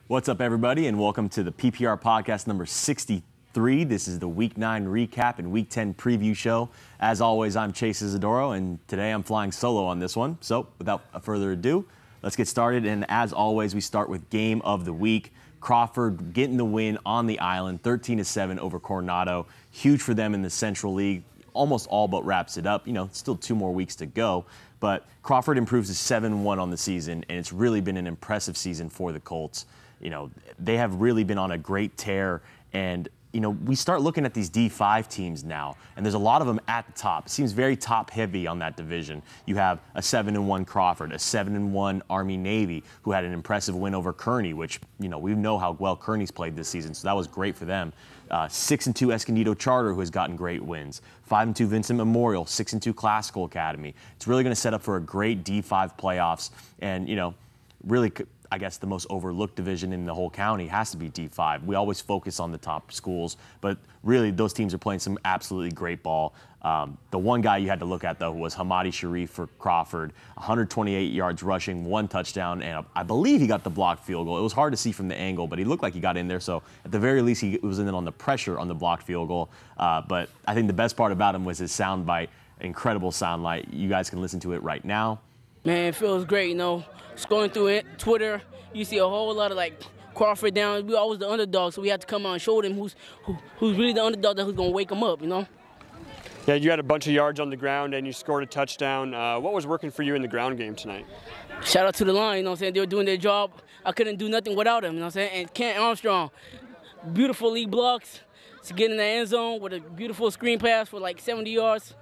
What's up, everybody, and welcome to the PPR Podcast number 63. This is the Week 9 recap and Week 10 preview show. As always, I'm Chase Izidoro, and today I'm flying solo on this one. So without further ado, let's get started. And as always, we start with Game of the Week. Crawford getting the win on the island, 13-7 over Coronado. Huge for them in the Central League. Almost all but wraps it up. Still 2 more weeks to go. But Crawford improves to 7-1 on the season, and it's really been an impressive season for the Colts. They have really been on a great tear, and we start looking at these D5 teams now, and there's a lot of them at the top. It seems very top-heavy on that division. You have a 7-1 Crawford, a 7-1 Army-Navy, who had an impressive win over Kearney, which, we know how well Kearney's played this season, so that was great for them. 6-2 Escondido Charter, who has gotten great wins. 5-2 Vincent Memorial, 6-2 Classical Academy. It's really going to set up for a great D5 playoffs, and, really, I guess the most overlooked division in the whole county has to be D5. We always focus on the top schools, but really those teams are playing some absolutely great ball. The one guy you had to look at, though, was Hamadi Sharif for Crawford. 128 yards rushing, 1 touchdown, and I believe he got the blocked field goal. It was hard to see from the angle, but he looked like he got in there. So at the very least, he was in on the pressure on the blocked field goal. But I think the best part about him was his soundbite, incredible soundbite. You guys can listen to it right now. Man, it feels great, Scrolling through it, Twitter, you see a whole lot of Crawford down. We always the underdog, so we have to come out and show them who's really the underdog, who's gonna wake them up, Yeah, you had a bunch of yards on the ground and you scored a touchdown. What was working for you in the ground game tonight? Shout out to the line, They were doing their job. I couldn't do nothing without them, And Kent Armstrong, beautiful lead blocks to get in the end zone with a beautiful screen pass for 70 yards.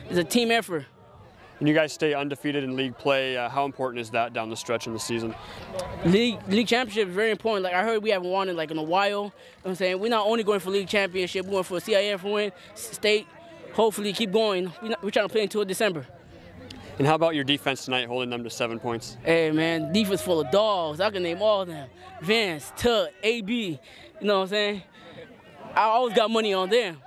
It's a team effort. And you guys stay undefeated in league play. How important is that down the stretch in the season? League championship is very important. I heard we haven't won in in a while. We're not only going for league championship, we're going for a CIF win, state. Hopefully keep going. We're trying to play until December. And how about your defense tonight, holding them to 7 points? Hey, man, defense full of dogs. I can name all of them. Vance, Tut, AB, I always got money on them.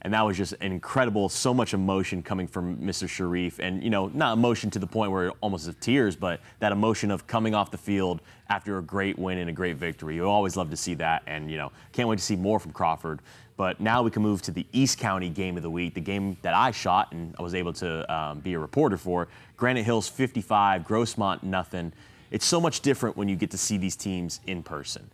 And that was just incredible, so much emotion coming from Mr. Sharif. And, not emotion to the point where it almost is tears, but that emotion of coming off the field after a great win and a great victory. You always love to see that, and, can't wait to see more from Crawford. But now we can move to the East County Game of the Week, the game that I shot and I was able to be a reporter for. Granite Hills 55, Grossmont nothing. It's so much different when you get to see these teams in person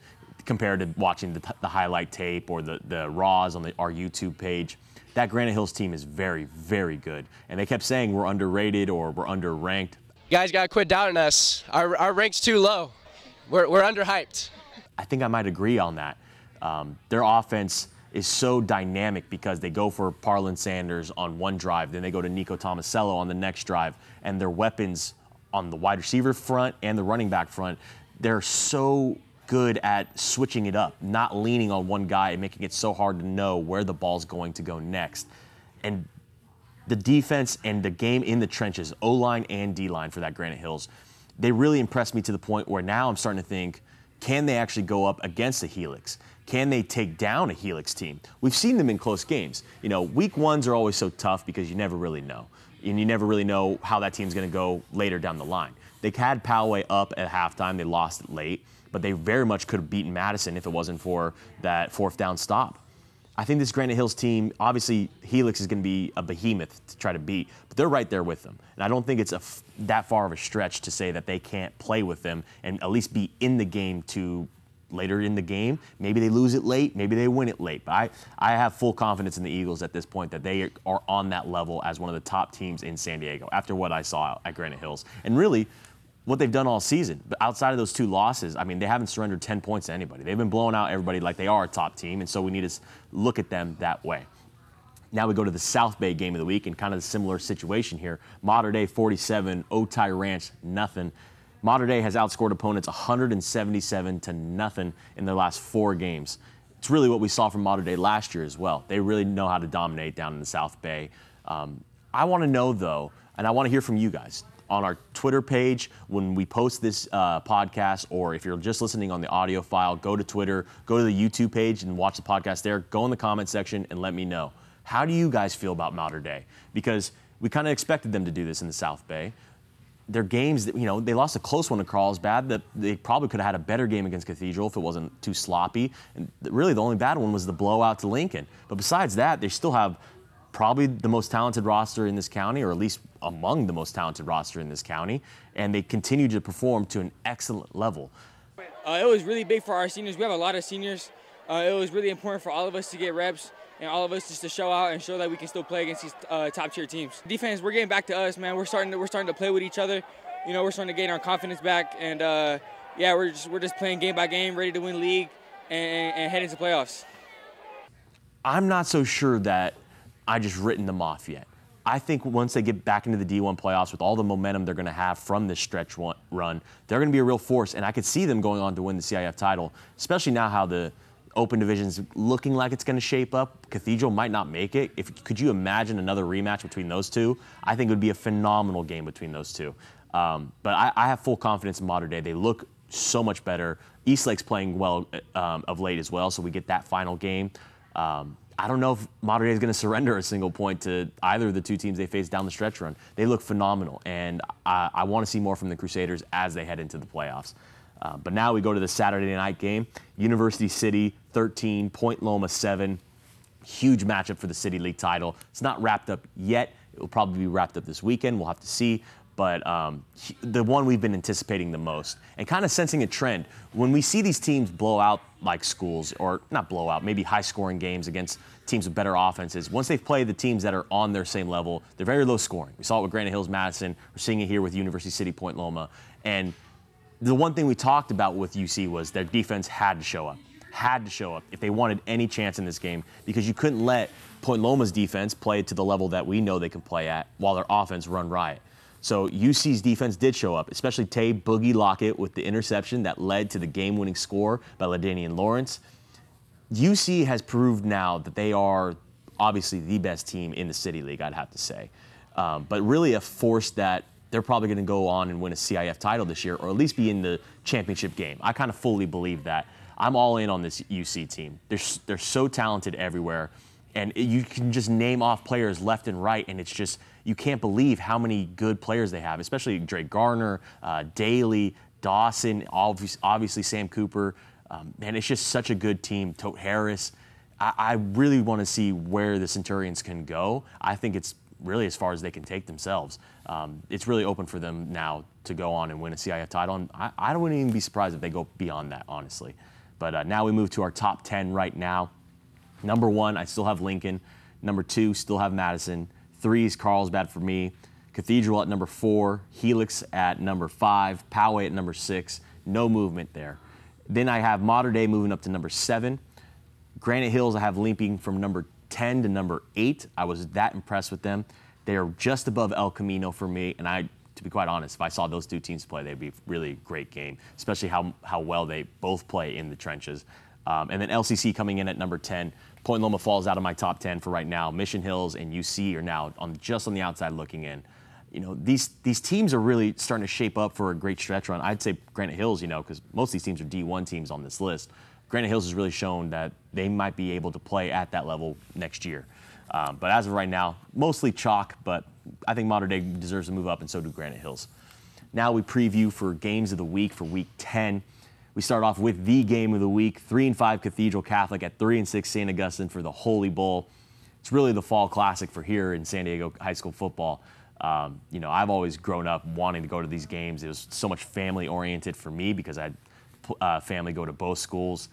compared to watching the highlight tape or the raws on our YouTube page. That Granite Hills team is very, very good. And they kept saying we're underrated or we're underranked. You guys got to quit doubting us. Our rank's too low. We're underhyped. I think I might agree on that. Their offense is so dynamic because they go for Parlin Sanders on one drive, then they go to Nico Tomasello on the next drive, and their weapons on the wide receiver front and the running back front, they're so good at switching it up, not leaning on one guy and making it so hard to know where the ball's going to go next. And the defense and the game in the trenches, O-line and D-line for that Granite Hills, they really impressed me to the point where now I'm starting to think, can they actually go up against a Helix? Can they take down a Helix team? We've seen them in close games. Week 1s are always so tough because you never really know. And you never really know how that team's going to go later down the line. They had Poway up at halftime. They lost it late. But they very much could have beaten Madison if it wasn't for that 4th down stop. I think this Granite Hills team, obviously Helix is going to be a behemoth to try to beat, but they're right there with them. And I don't think it's that far of a stretch to say that they can't play with them and at least be in the game to later in the game. Maybe they lose it late, maybe they win it late. But I have full confidence in the Eagles at this point that they are on that level as one of the top teams in San Diego after what I saw at Granite Hills. And really, what they've done all season. But outside of those 2 losses, they haven't surrendered 10 points to anybody. They've been blowing out everybody like they are a top team, and so we need to look at them that way. Now we go to the South Bay Game of the Week and kind of a similar situation here. Mater Dei 47, Otay Ranch nothing. Mater Dei has outscored opponents 177-0 in their last 4 games. It's really what we saw from Mater Dei last year as well. They really know how to dominate down in the South Bay. I want to know, though, and I want to hear from you guys. On our Twitter page, when we post this podcast, or if you're just listening on the audio file, go to Twitter, go to the YouTube page and watch the podcast there. Go in the comment section and let me know. How do you guys feel about Mater Dei? Because we kind of expected them to do this in the South Bay. their games, they lost a close one to Carlsbad. That they probably could have had a better game against Cathedral if it wasn't too sloppy. And really, the only bad one was the blowout to Lincoln. But besides that, they still have probably the most talented roster in this county, or at least among the most talented roster in this county. And they continue to perform to an excellent level. It was really big for our seniors. We have a lot of seniors. It was really important for all of us to get reps and all of us just to show out and show that we can still play against these top-tier teams. Defense, we're getting back to us, man. We're starting to play with each other. We're starting to gain our confidence back, and we're just playing game by game, ready to win league and head into playoffs. I'm not so sure that I just written them off yet. I think once they get back into the D1 playoffs with all the momentum they're going to have from this stretch run, they're going to be a real force, and I could see them going on to win the CIF title, especially now how the Open Division's looking like it's going to shape up. Cathedral might not make it. Could you imagine another rematch between those two? I think it would be a phenomenal game between those two. But I have full confidence in Mater Dei. They look so much better. Eastlake's playing well of late as well, so we get that final game. I don't know if Mater Dei is going to surrender a single point to either of the two teams they face down the stretch run. They look phenomenal, and I want to see more from the Crusaders as they head into the playoffs. But now we go to the Saturday night game. University City 13, Point Loma 7. Huge matchup for the City League title. It's not wrapped up yet. It will probably be wrapped up this weekend. We'll have to see. But the one we've been anticipating the most and kind of sensing a trend. When we see these teams blow out like schools, or not blow out, maybe high-scoring games against teams with better offenses, once they've played the teams that are on their same level, they're very low-scoring. We saw it with Granite Hills Madison. We're seeing it here with University City Point Loma. And the one thing we talked about with UC was their defense had to show up if they wanted any chance in this game, because you couldn't let Point Loma's defense play to the level that we know they can play at while their offense run riot. So UC's defense did show up, especially Tay Boogie Lockett with the interception that led to the game-winning score by LaDanian Lawrence. UC has proved now that they are obviously the best team in the City League, I'd have to say. But really a force that they're probably going to go on and win a CIF title this year, or at least be in the championship game. I kind of fully believe that. I'm all in on this UC team. They're so talented everywhere, and you can just name off players left and right, and it's just, you can't believe how many good players they have, especially Drake Garner, Daly, Dawson, obviously Sam Cooper. Man, it's just such a good team. Tote Harris. I really want to see where the Centurions can go. I think it's really as far as they can take themselves. It's really open for them now to go on and win a CIF title, and I wouldn't even be surprised if they go beyond that, honestly. But now we move to our top 10 right now. Number 1, I still have Lincoln. Number 2, still have Madison. 3 is Carlsbad for me. Cathedral at number 4. Helix at number 5. Poway at number 6. No movement there. Then I have Mater Dei moving up to number 7. Granite Hills I have leaping from number 10 to number 8. I was that impressed with them. They are just above El Camino for me, and to be quite honest, if I saw those two teams play, they'd be a really great game, especially how well they both play in the trenches. And then LCC coming in at number 10. Point Loma falls out of my top 10 for right now. Mission Hills and UC are now just on the outside looking in. These teams are really starting to shape up for a great stretch run. I'd say Granite Hills, because most of these teams are D1 teams on this list. Granite Hills has really shown that they might be able to play at that level next year. But as of right now, mostly chalk, but I think Mater Dei deserves to move up, and so do Granite Hills. Now we preview for games of the week for week 10. We start off with the game of the week, 3-5 Cathedral Catholic at 3-6 St. Augustine for the Holy Bowl. It's really the fall classic for here in San Diego high school football. I've always grown up wanting to go to these games. It was so much family-oriented for me because I had family go to both schools.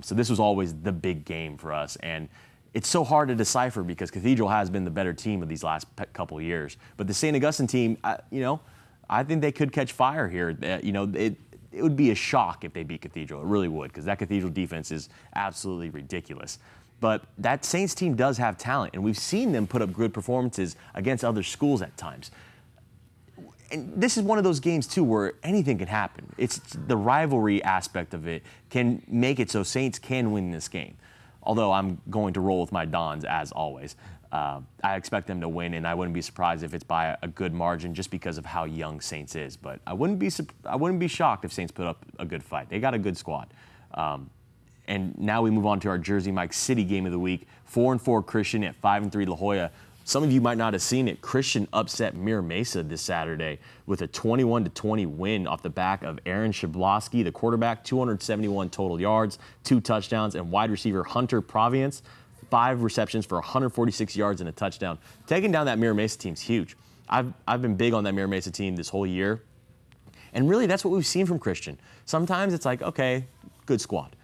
So this was always the big game for us. And it's so hard to decipher because Cathedral has been the better team of these last couple of years. But the St. Augustine team, I think they could catch fire here. It would be a shock if they beat Cathedral. It really would, because that Cathedral defense is absolutely ridiculous. But that Saints team does have talent, and we've seen them put up good performances against other schools at times. And this is one of those games, too, where anything can happen. It's the rivalry aspect of it can make it so Saints can win this game. Although I'm going to roll with my Dons, as always. I expect them to win, and I wouldn't be surprised if it's by a good margin just because of how young Saints is. But I wouldn't be shocked if Saints put up a good fight. They got a good squad. And now we move on to our Jersey Mike City game of the week. 4-4 Christian at 5-3 La Jolla. Some of you might not have seen it. Christian upset Mira Mesa this Saturday with a 21-20 win off the back of Aaron Shablowski, the quarterback, 271 total yards, 2 touchdowns, and wide receiver Hunter Provience, 5 receptions for 146 yards and a touchdown. Taking down that Mira Mesa team's huge. I've been big on that Mira Mesa team this whole year. And really, that's what we've seen from Christian. Sometimes it's like, okay, good squad.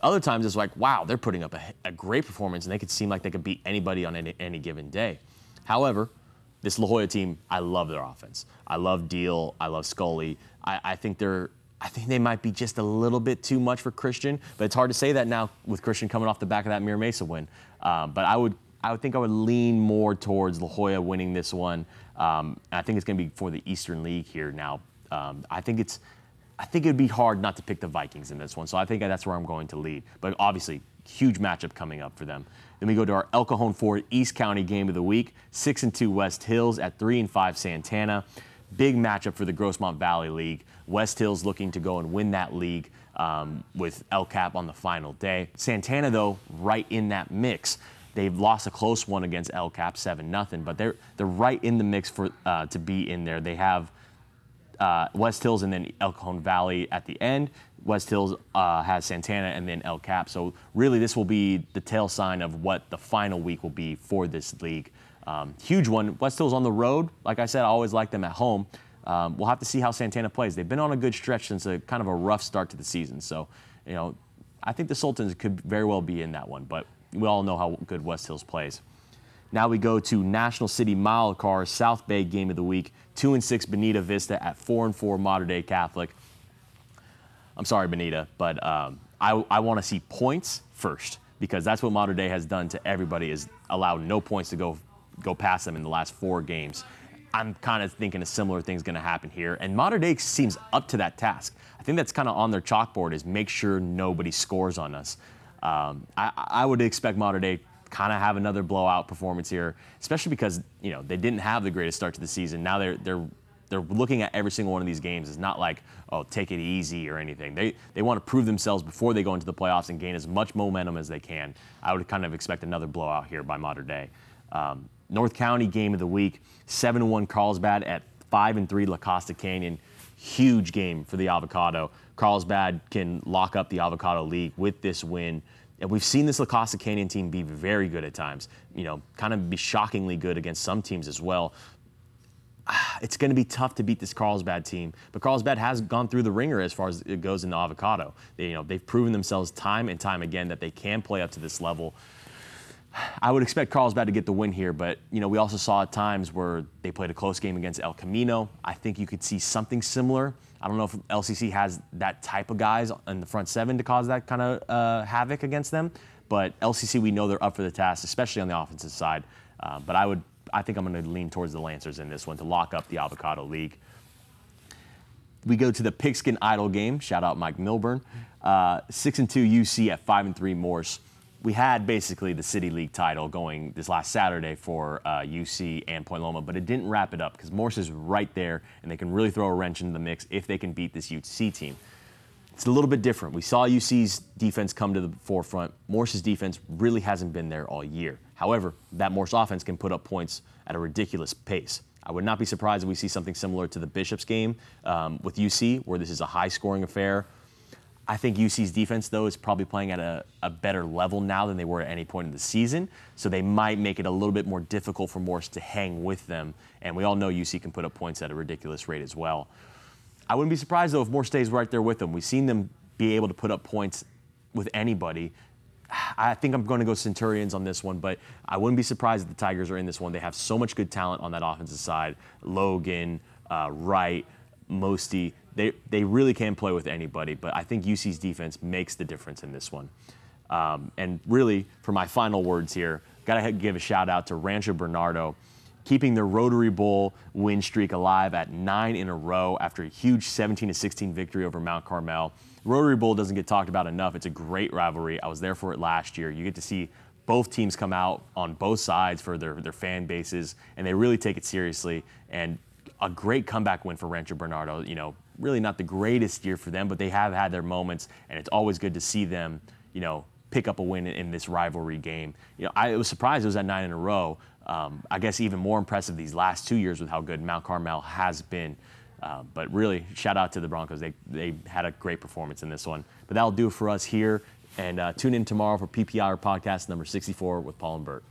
Other times it's like, wow, they're putting up a great performance, and they could seem like they could beat anybody on any given day. However, this La Jolla team, I love their offense. I love Deal. I love Scully. I think they might be just a little bit too much for Christian, but it's hard to say that now with Christian coming off the back of that Mira Mesa win. But I would think I would lean more towards La Jolla winning this one. I think it's going to be for the Eastern League here now. I think it would be hard not to pick the Vikings in this one, so I think that's where I'm going to lead. But obviously, huge matchup coming up for them. Then we go to our El Cajon Ford East County game of the week, 6-2 West Hills at 3-5 Santana. Big matchup for the Grossmont Valley League. West Hills looking to go and win that league with El Cap on the final day. Santana, though, right in that mix. They've lost a close one against El Cap, 7-0, but they're right in the mix for to be in there. They have West Hills and then El Cajon Valley at the end. West Hills has Santana and then El Cap. So really this will be the tail sign of what the final week will be for this league. Huge one. West Hills on the road. Like I said, I always like them at home. We'll have to see how Santana plays. They've been on a good stretch since a kind of a rough start to the season. So, I think the Sultans could very well be in that one, but we all know how good West Hills plays. Now we go to National City Mile Car South Bay game of the week, 2-6 Bonita Vista at 4-4 Mater Dei Catholic. I'm sorry, Bonita, but I want to see points first, because that's what Mater Dei has done to everybody, is allowed no points to go past them in the last 4 games. I'm kind of thinking a similar thing's going to happen here, and Mater Dei seems up to that task. I think that's kind of on their chalkboard, is make sure nobody scores on us. I would expect Mater Dei kind of have another blowout performance here, especially because they didn't have the greatest start to the season. Now they're looking at every single one of these games. It's not like, oh, take it easy or anything. They want to prove themselves before they go into the playoffs and gain as much momentum as they can. I would kind of expect another blowout here by Mater Dei. North County game of the week, 7-1 Carlsbad at 5-3 La Costa Canyon. Huge game for the Avocado. Carlsbad can lock up the Avocado League with this win. And we've seen this La Costa Canyon team be very good at times, kind of be shockingly good against some teams as well. It's going to be tough to beat this Carlsbad team, but Carlsbad has gone through the ringer as far as it goes in the Avocado. They've proven themselves time and time again that they can play up to this level. I would expect Carlsbad to get the win here, but we also saw at times where they played a close game against El Camino. I think you could see something similar. I don't know if LCC has that type of guys in the front 7 to cause that kind of havoc against them, but LCC, we know they're up for the task, especially on the offensive side. But I think I'm going to lean towards the Lancers in this one to lock up the Avocado League. We go to the Pigskin Idol game. Shout out Mike Milburn. 6-2 UC at 5-3 Morse. We had basically the City League title going this last Saturday for UC and Point Loma, but it didn't wrap it up because Morse is right there, and they can really throw a wrench into the mix if they can beat this UC team. It's a little bit different. We saw UC's defense come to the forefront. Morse's defense really hasn't been there all year. However, that Morse offense can put up points at a ridiculous pace. I would not be surprised if we see something similar to the Bishops game with UC, where this is a high-scoring affair. I think UC's defense, though, is probably playing at a better level now than they were at any point in the season, so they might make it a little bit more difficult for Morse to hang with them, and we all know UC can put up points at a ridiculous rate as well. I wouldn't be surprised, though, if Morse stays right there with them. We've seen them be able to put up points with anybody. I think I'm going to go Centurions on this one, but I wouldn't be surprised if the Tigers are in this one. They have so much good talent on that offensive side. Logan, Wright, Mosty. They really can play with anybody, but I think UC's defense makes the difference in this one. And really, for my final words here, got to give a shout out to Rancho Bernardo, keeping their Rotary Bowl win streak alive at 9 in a row after a huge 17-16 victory over Mount Carmel. Rotary Bowl doesn't get talked about enough. It's a great rivalry. I was there for it last year. You get to see both teams come out on both sides for their fan bases, and they really take it seriously. And a great comeback win for Rancho Bernardo. Really not the greatest year for them, but they have had their moments, and it's always good to see them, pick up a win in this rivalry game. I was surprised it was at 9 in a row. I guess even more impressive these last 2 years with how good Mount Carmel has been. But really, shout out to the Broncos. They had a great performance in this one. But that'll do it for us here. And tune in tomorrow for PPR Podcast number 64 with Paul and Bert.